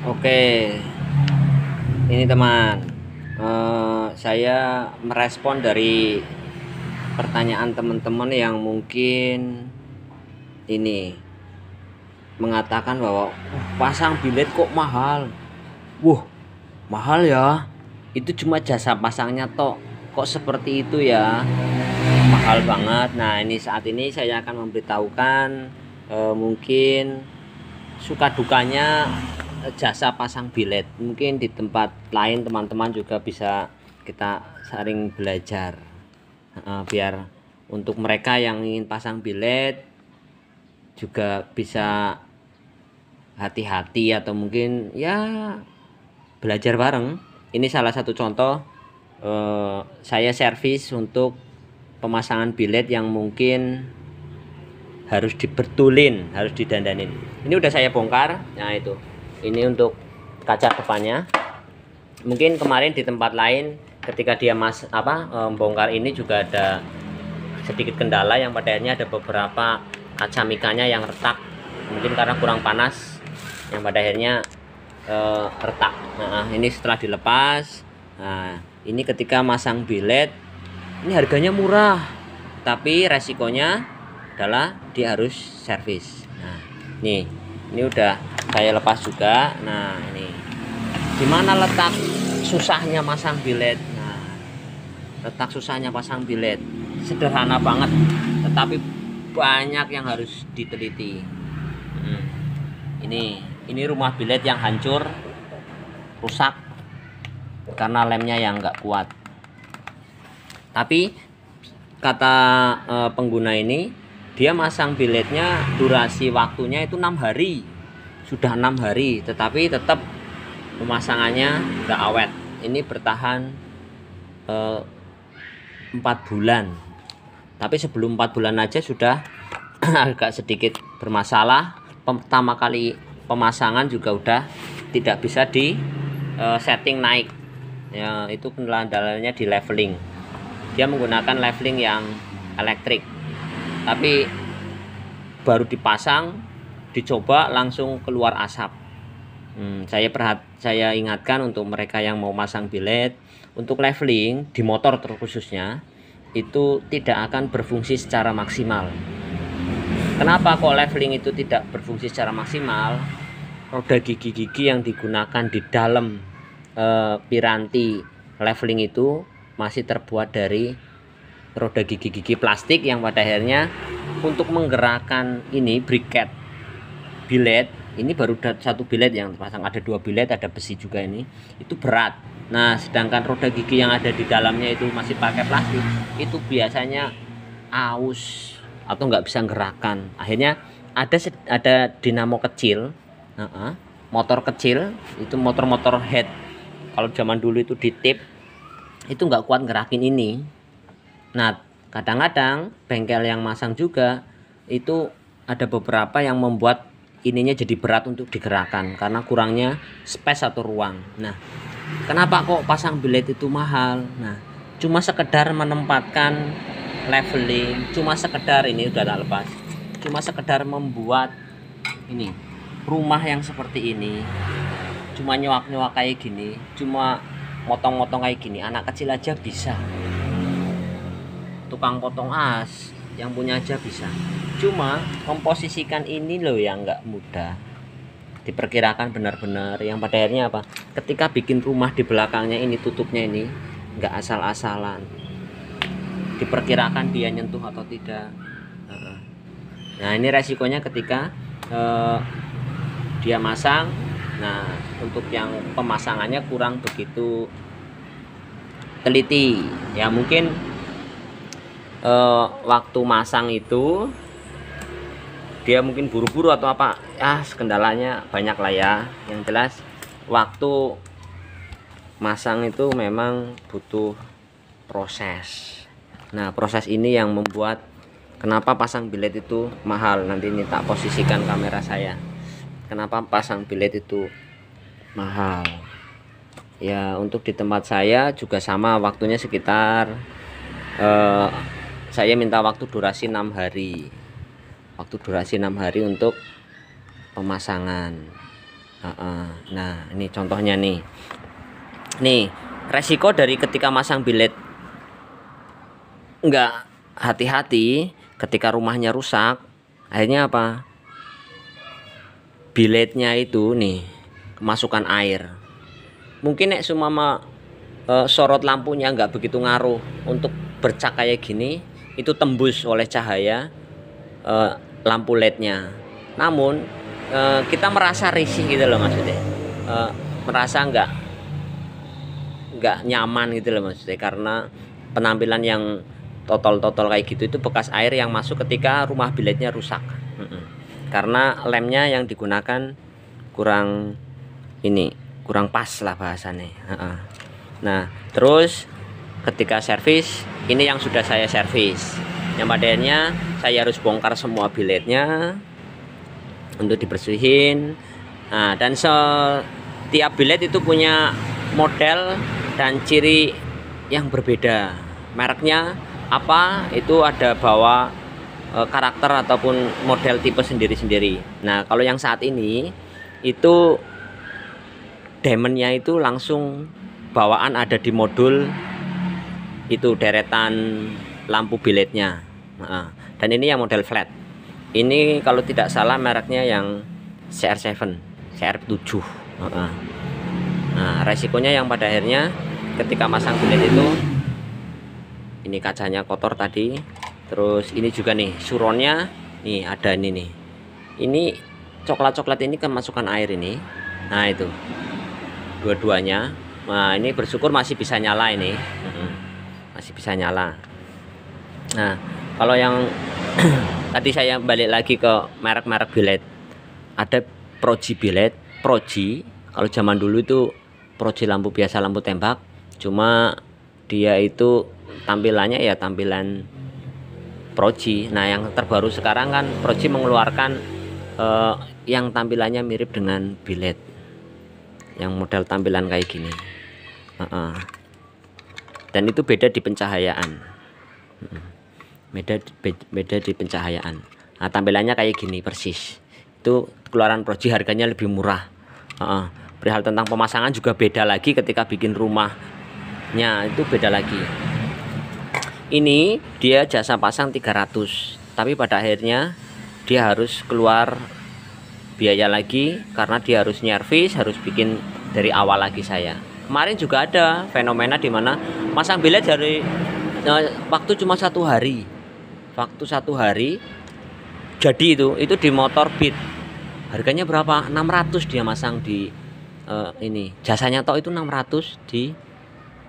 Oke, ini teman, saya merespon dari pertanyaan teman-teman yang mungkin ini mengatakan bahwa pasang bilet kok mahal. Wuh, mahal ya? Itu cuma jasa pasangnya tok. Kok seperti itu ya? Mahal banget. Nah, ini saat ini saya akan memberitahukan mungkin suka dukanya jasa pasang bilet. Mungkin di tempat lain teman-teman juga bisa kita saling belajar, biar untuk mereka yang ingin pasang bilet juga bisa hati-hati atau mungkin ya belajar bareng. Ini salah satu contoh saya servis untuk pemasangan bilet yang mungkin harus dibetulin, harus didandanin. Ini udah saya bongkar. Nah, itu. Ini untuk kaca depannya. Mungkin kemarin di tempat lain ketika dia bongkar ini juga ada sedikit kendala yang pada akhirnya ada beberapa kaca mikanya yang retak. Mungkin karena kurang panas yang pada akhirnya retak. Nah, ini setelah dilepas. Nah, ini ketika masang bilet ini harganya murah, tapi resikonya adalah dia harus servis. Nah, ini udah saya lepas juga. Nah, ini dimana letak susahnya masang bilet. Nah, letak susahnya pasang bilet sederhana banget, tetapi banyak yang harus diteliti. Ini rumah bilet yang hancur, rusak karena lemnya yang nggak kuat. Tapi kata pengguna ini, dia masang biletnya durasi waktunya itu 6 hari, sudah 6 hari, tetapi tetap pemasangannya nggak awet. Ini bertahan 4 bulan, tapi sebelum 4 bulan aja sudah agak sedikit bermasalah. Pertama kali pemasangan juga udah tidak bisa di setting naik ya, itu kendalanya di leveling. Dia menggunakan leveling yang elektrik, tapi baru dipasang dicoba langsung keluar asap. Saya ingatkan untuk mereka yang mau masang bilet, untuk leveling di motor terkhususnya itu tidak akan berfungsi secara maksimal. Kenapa kok leveling itu tidak berfungsi secara maksimal? Roda gigi-gigi yang digunakan di dalam piranti leveling itu masih terbuat dari roda gigi-gigi plastik yang pada akhirnya untuk menggerakkan ini briket bilet, ini baru satu bilet yang terpasang, ada 2 bilet, ada besi juga, ini itu berat. Nah, sedangkan roda gigi yang ada di dalamnya itu masih pakai plastik, itu biasanya aus atau nggak bisa gerakan. Akhirnya ada dinamo kecil, motor kecil, itu motor head kalau zaman dulu itu di tip, itu nggak kuat gerakin ini. Nah, kadang-kadang bengkel yang masang juga itu ada beberapa yang membuat ininya jadi berat untuk digerakkan karena kurangnya space atau ruang. Nah, kenapa kok pasang bilet itu mahal? Nah, cuma sekedar menempatkan leveling, cuma sekedar, ini udah tak lepas, cuma sekedar membuat ini rumah yang seperti ini, cuma nyuak-nyuak kayak gini, cuma motong-motong kayak gini, anak kecil aja bisa, tukang potong as yang punya aja bisa. Cuma memposisikan ini loh yang nggak mudah, diperkirakan benar-benar yang pada akhirnya apa, ketika bikin rumah di belakangnya ini tutupnya ini nggak asal-asalan, diperkirakan dia nyentuh atau tidak. Nah, ini resikonya ketika dia masang. Nah, untuk yang pemasangannya kurang begitu teliti ya, mungkin waktu masang itu dia mungkin buru-buru atau apa ya, kendalanya banyak lah ya. Yang jelas waktu masang itu memang butuh proses. Nah, proses ini yang membuat kenapa pasang bilet itu mahal. Nanti ini tak posisikan kamera saya, kenapa pasang bilet itu mahal ya. Untuk di tempat saya juga sama, waktunya sekitar saya minta waktu durasi 6 hari. Waktu durasi 6 hari untuk pemasangan. Nah ini contohnya nih. Nih resiko dari ketika masang bilet nggak hati-hati, ketika rumahnya rusak, akhirnya apa? Biletnya itu nih kemasukan air. Mungkin nek sumama sorot lampunya nggak begitu ngaruh untuk bercak kayak gini, itu tembus oleh cahaya lampu LED-nya. Namun kita merasa risih gitu loh maksudnya, merasa nggak nyaman gitu loh maksudnya, karena penampilan yang totol-totol kayak gitu itu bekas air yang masuk ketika rumah biletnya rusak. Karena lemnya yang digunakan kurang pas lah bahasanya. Nah terus ketika servis, ini yang sudah saya servis, yang padanya saya harus bongkar semua biletnya untuk dibersihin. Nah, dan setiap bilet itu punya model dan ciri yang berbeda. Mereknya apa itu ada bawa karakter ataupun model tipe sendiri-sendiri. Nah kalau yang saat ini itu diamondnya itu langsung bawaan ada di modul itu, deretan lampu biletnya. Dan ini yang model flat. Ini kalau tidak salah mereknya yang CR7. Nah resikonya yang pada akhirnya ketika masang bilet itu, ini kacanya kotor tadi. Terus ini juga nih suronnya nih ada ini nih. Ini coklat-coklat ini kemasukan air ini. Nah itu dua-duanya. Nah ini bersyukur masih bisa nyala ini. Masih bisa nyala. Nah kalau yang tadi saya balik lagi ke merek-merek bilet. Ada Proji bilet. Proji kalau zaman dulu itu Proji lampu biasa, lampu tembak. Cuma dia itu tampilannya ya tampilan Proji. Nah yang terbaru sekarang kan Proji mengeluarkan yang tampilannya mirip dengan bilet, yang model tampilan kayak gini. Dan itu beda di pencahayaan. Beda di pencahayaan. Nah tampilannya kayak gini persis. Itu keluaran Proji, harganya lebih murah. Perihal tentang pemasangan juga beda lagi, ketika bikin rumahnya itu beda lagi. Ini dia jasa pasang 300, tapi pada akhirnya dia harus keluar biaya lagi karena dia harus nyervis, harus bikin dari awal lagi saya. Kemarin juga ada fenomena di mana masang bilet dari waktu cuma 1 hari. Waktu 1 hari jadi itu di motor Beat. Harganya berapa? 600 dia masang di ini. Jasanya toh itu 600 di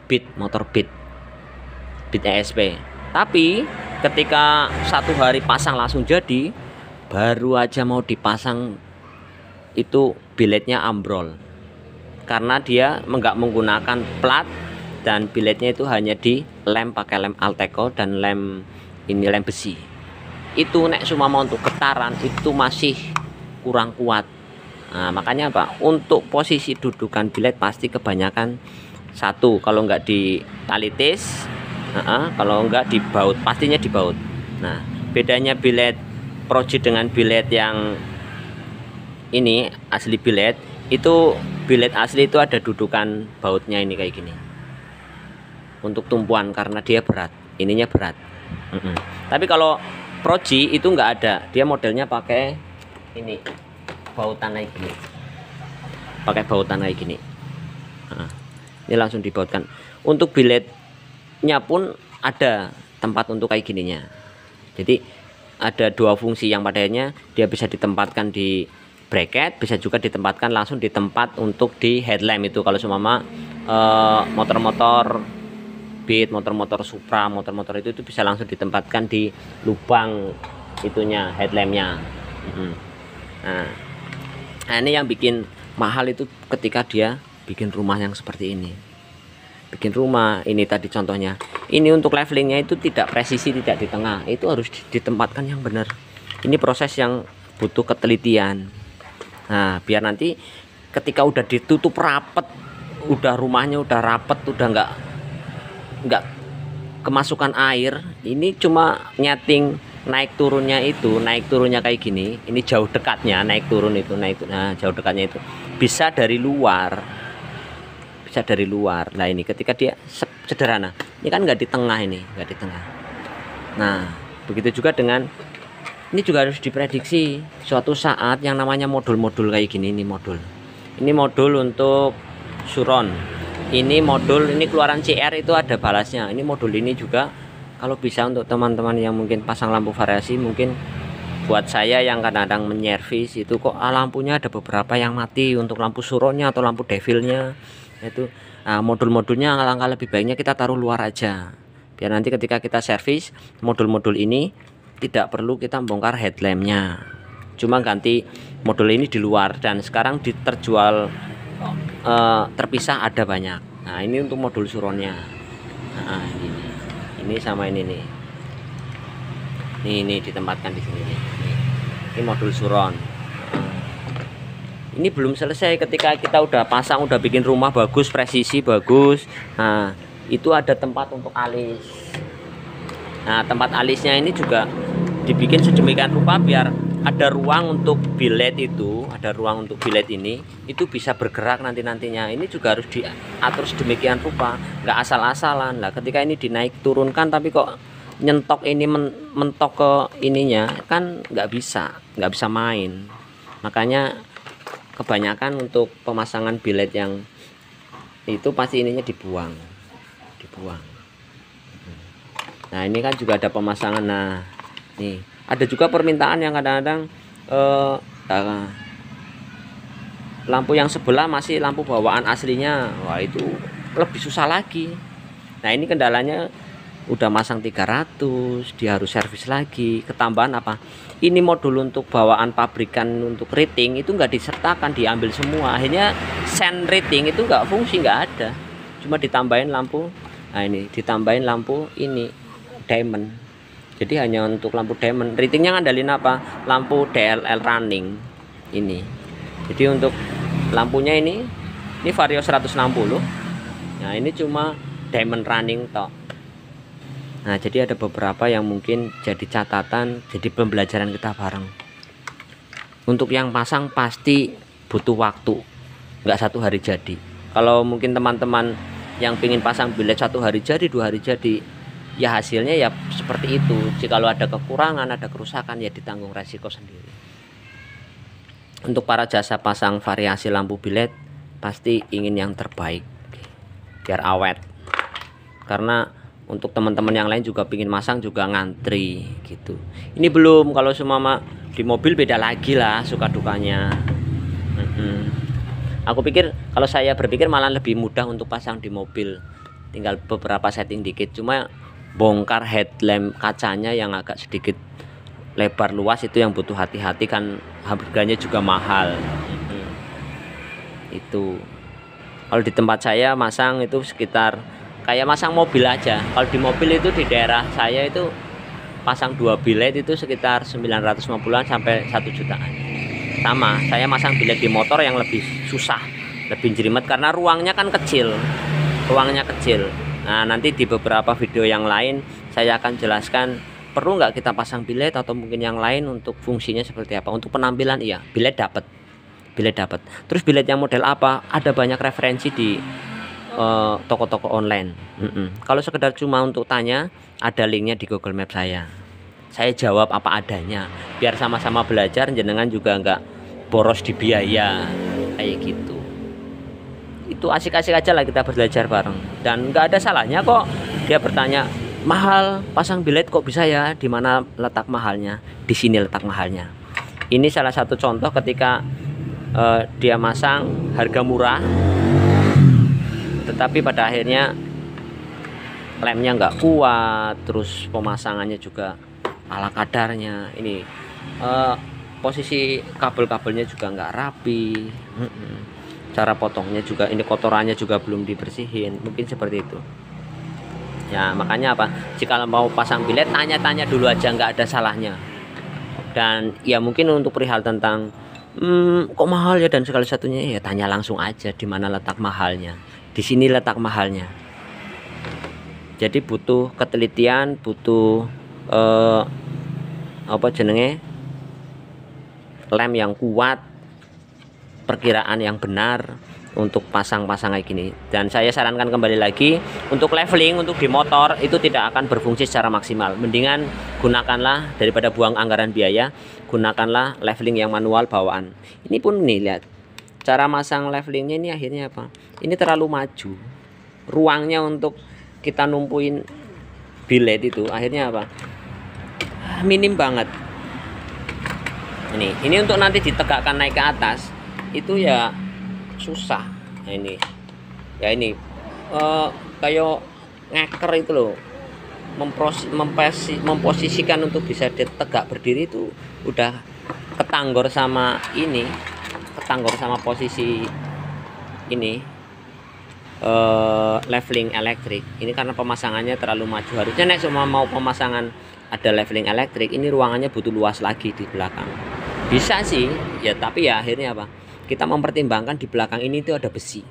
Beat, motor Beat ESP. Tapi ketika 1 hari pasang langsung jadi, baru aja mau dipasang itu biletnya ambrol karena dia nggak menggunakan plat, dan biletnya itu hanya di lem pakai lem Alteco dan lem besi. Itu nek sumama untuk getaran itu masih kurang kuat. Nah, makanya apa? Untuk posisi dudukan bilet pasti kebanyakan satu, kalau nggak di tali tis, kalau nggak di baut, pastinya di baut. Nah bedanya bilet Proji dengan bilet yang ini asli bilet, itu bilet asli itu ada dudukan bautnya ini kayak gini untuk tumpuan karena dia berat, ininya berat. Tapi kalau Proji itu nggak ada, dia modelnya pakai ini bautan kayak gini, pakai bautan kayak gini. Ini langsung dibautkan. Untuk biletnya pun ada tempat untuk kayak gininya. Jadi ada 2 fungsi, yang padanya dia bisa ditempatkan di bracket, bisa juga ditempatkan langsung di tempat untuk di headlamp itu. Kalau seumpama motor-motor Beat, motor-motor Supra, motor-motor itu bisa langsung ditempatkan di lubang itunya, headlampnya. Nah ini yang bikin mahal itu ketika dia bikin rumah yang seperti ini. Bikin rumah ini tadi contohnya, ini untuk levelingnya itu tidak presisi, tidak di tengah, itu harus ditempatkan yang benar. Ini proses yang butuh ketelitian. Nah biar nanti ketika udah ditutup rapet, udah rumahnya udah rapet, udah nggak kemasukan air, ini cuma nyeting naik turunnya kayak gini, ini jauh dekatnya naik turun itu, nah jauh dekatnya itu bisa dari luar, Nah ini ketika dia sederhana, ini kan nggak di tengah, nggak di tengah. Nah begitu juga dengan ini, juga harus diprediksi suatu saat yang namanya modul-modul kayak gini. Ini modul untuk suron, ini keluaran CR itu ada balasnya. Ini modul ini juga kalau bisa untuk teman-teman yang mungkin pasang lampu variasi, mungkin buat saya yang kadang-kadang menyervis itu kok lampunya ada beberapa yang mati, untuk lampu suronnya atau lampu devilnya itu, modul-modulnya alangkah lebih baiknya kita taruh luar aja, biar nanti ketika kita servis modul-modul ini tidak perlu kita bongkar headlampnya, cuma ganti modul ini di luar. Dan sekarang terjual terpisah ada banyak. Nah ini untuk modul suronnya. Nah ini sama ini nih. Ini ditempatkan di sini nih. Ini modul suron. Ini belum selesai, ketika kita udah pasang, udah bikin rumah bagus, presisi bagus. Nah itu ada tempat untuk alis. Nah tempat alisnya ini juga dibikin sedemikian rupa biar ada ruang untuk bilet itu, ini itu bisa bergerak nantinya. Ini juga harus diatur sedemikian rupa, nggak asal-asalan lah. Ketika ini dinaik turunkan tapi kok nyentok ini mentok ke ininya, kan nggak bisa main. Makanya kebanyakan untuk pemasangan bilet yang itu pasti ininya dibuang. Nah ini kan juga ada pemasangan. Nah nih ada juga permintaan yang kadang-kadang lampu yang sebelah masih lampu bawaan aslinya. Wah itu lebih susah lagi. Nah ini kendalanya udah masang 300, dia harus servis lagi. Ketambahan apa, ini modul untuk bawaan pabrikan untuk rating itu nggak disertakan, diambil semua. Akhirnya send rating itu nggak fungsi, nggak ada, cuma ditambahin lampu. Nah ini ditambahin lampu ini diamond, jadi hanya untuk lampu diamond. Ratingnya ngandalin apa, lampu DLL running ini. Jadi untuk lampunya ini Vario 160. Nah ini cuma diamond running toh. Nah jadi ada beberapa yang mungkin jadi catatan, jadi pembelajaran kita bareng. Untuk yang pasang pasti butuh waktu, nggak satu hari jadi. Kalau mungkin teman-teman yang pingin pasang bilet 1 hari jadi, 2 hari jadi, ya hasilnya ya seperti itu. Jika ada kekurangan, ada kerusakan, ya ditanggung resiko sendiri. Untuk para jasa pasang variasi lampu bilet pasti ingin yang terbaik biar awet, karena untuk teman-teman yang lain juga pingin masang juga ngantri gitu. Ini belum, kalau semua di mobil beda lagi lah suka dukanya. Aku pikir, kalau saya berpikir malah lebih mudah untuk pasang di mobil, tinggal beberapa setting dikit. Cuma bongkar headlamp kacanya yang agak sedikit lebar luas itu yang butuh hati-hati, kan harganya juga mahal. Itu kalau di tempat saya masang itu sekitar kayak masang mobil aja. Kalau di mobil itu di daerah saya itu pasang 2 bilet itu sekitar 950-an sampai 1 jutaan. Sama, saya masang bilet di motor yang lebih susah, lebih jelimet karena ruangnya kan kecil. Nah nanti di beberapa video yang lain saya akan jelaskan perlu nggak kita pasang bilet atau mungkin yang lain untuk fungsinya seperti apa. Untuk penampilan iya, bilet dapat. Terus bilet yang model apa? Ada banyak referensi di toko-toko online. Kalau sekedar cuma untuk tanya, ada linknya di Google Map saya jawab apa adanya, biar sama-sama belajar, jenengan juga nggak boros di biaya kayak gitu. Itu asik-asik aja lah kita belajar bareng, dan nggak ada salahnya kok dia bertanya, mahal pasang bilet kok bisa ya, di mana letak mahalnya? Di sini letak mahalnya. Ini salah satu contoh ketika dia masang harga murah, tetapi pada akhirnya lemnya nggak kuat, terus pemasangannya juga ala kadarnya. Ini posisi kabel-kabelnya juga nggak rapi, cara potongnya juga, ini kotorannya juga belum dibersihin, mungkin seperti itu ya. Makanya apa, jika mau pasang bilet tanya-tanya dulu aja, nggak ada salahnya. Dan ya mungkin untuk perihal tentang kok mahal ya dan segala satunya, ya tanya langsung aja di mana letak mahalnya, di sini letak mahalnya. Jadi butuh ketelitian, butuh apa jenenge lem yang kuat, perkiraan yang benar untuk pasang-pasang kayak gini. Dan saya sarankan kembali lagi untuk leveling untuk di motor itu tidak akan berfungsi secara maksimal. Mendingan gunakanlah daripada buang anggaran biaya, gunakanlah leveling yang manual bawaan. Ini pun nih lihat cara masang levelingnya ini akhirnya apa? Ini terlalu maju. Ruangnya untuk kita numpuin billet itu akhirnya apa? Minim banget. Ini untuk nanti ditegakkan naik ke atas itu ya susah. Nah, ini ya ini kayak ngeker itu loh, memposisikan untuk bisa tegak berdiri itu udah ketanggor sama ini, ketanggor sama posisi ini leveling elektrik ini karena pemasangannya terlalu maju. Harusnya nek semua mau pemasangan ada leveling elektrik ini ruangannya butuh luas lagi di belakang. Bisa sih ya, tapi ya akhirnya apa, kita mempertimbangkan di belakang ini itu ada besi,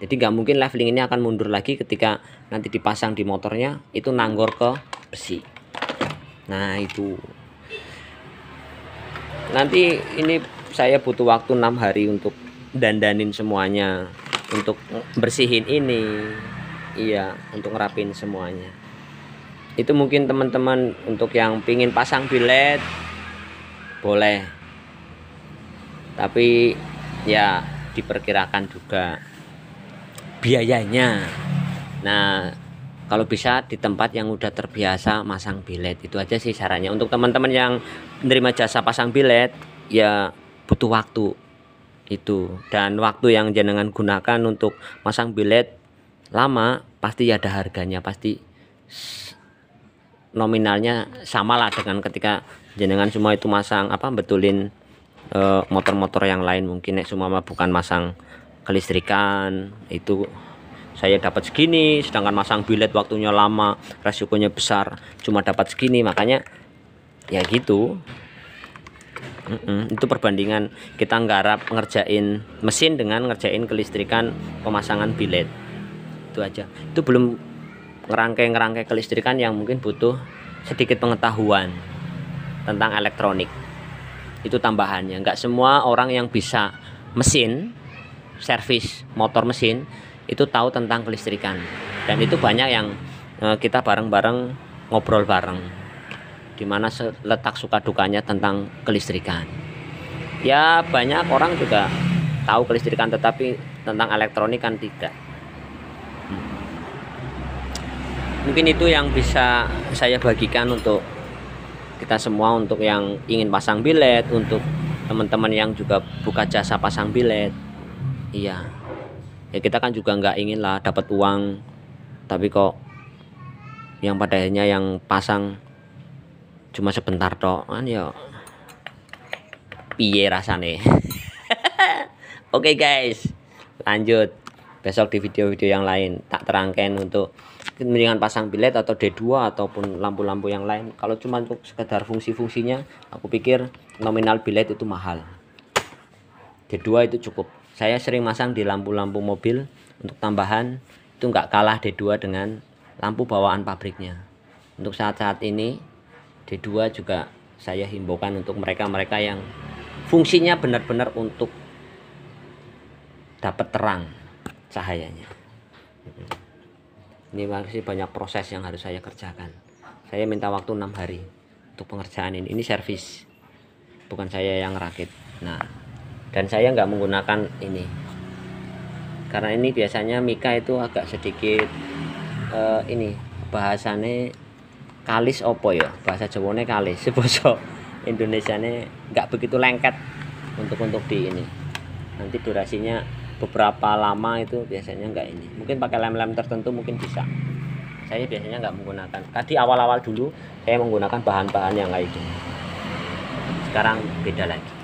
jadi nggak mungkin leveling ini akan mundur lagi ketika nanti dipasang di motornya itu nanggor ke besi. Nah itu nanti ini saya butuh waktu 6 hari untuk dandanin semuanya, untuk bersihin ini, iya, untuk ngerapin semuanya. Itu mungkin teman-teman untuk yang pingin pasang billet boleh, tapi ya diperkirakan juga biayanya. Nah kalau bisa di tempat yang udah terbiasa masang billet, itu aja sih sarannya. Untuk teman-teman yang menerima jasa pasang billet ya butuh waktu itu, dan waktu yang jenengan gunakan untuk masang billet lama pasti ada harganya, pasti nominalnya sama lah dengan ketika jenengan semua itu masang apa betulin motor-motor yang lain. Mungkin semua bukan masang kelistrikan itu saya dapat segini, sedangkan masang billet waktunya lama, resikonya besar, cuma dapat segini. Makanya ya gitu. Itu perbandingan kita nggarap ngerjain mesin dengan ngerjain kelistrikan pemasangan billet. Itu aja. Itu belum ngerangkai kelistrikan yang mungkin butuh sedikit pengetahuan tentang elektronik. Itu tambahannya. Nggak semua orang yang bisa mesin, servis motor mesin itu tahu tentang kelistrikan, dan itu banyak yang kita bareng-bareng ngobrol bareng, dimana letak suka dukanya tentang kelistrikan. Ya banyak orang juga tahu kelistrikan, tetapi tentang elektronik kan tidak. Mungkin itu yang bisa saya bagikan untuk kita semua, untuk yang ingin pasang billet, untuk teman-teman yang juga buka jasa pasang billet. Iya ya, kita kan juga nggak ingin lah dapat uang tapi kok yang pada akhirnya yang pasang cuma sebentar toh kan, ya piye rasane. Oke guys, lanjut besok di video-video yang lain tak terangkan untuk mendingan pasang billet atau D2 ataupun lampu-lampu yang lain. Kalau cuma untuk sekedar fungsi-fungsinya, aku pikir nominal billet itu mahal, D2 itu cukup. Saya sering masang di lampu-lampu mobil untuk tambahan, itu nggak kalah D2 dengan lampu bawaan pabriknya. Untuk saat-saat ini D2 juga saya himbaukan untuk mereka-mereka yang fungsinya benar-benar untuk dapat terang cahayanya. Ini masih banyak proses yang harus saya kerjakan. Saya minta waktu 6 hari untuk pengerjaan ini. Ini servis, bukan saya yang rakit. Nah, dan saya nggak menggunakan ini karena ini biasanya mika itu agak sedikit ini bahasane kalis opo ya, bahasa Jawane kalis, bahasa Indonesianya nggak begitu lengket untuk di ini. Nanti durasinya beberapa lama itu biasanya nggak ini, mungkin pakai lem-lem tertentu mungkin bisa. Saya biasanya nggak menggunakan, tadi awal-awal dulu saya menggunakan bahan-bahan yang lain, sekarang beda lagi.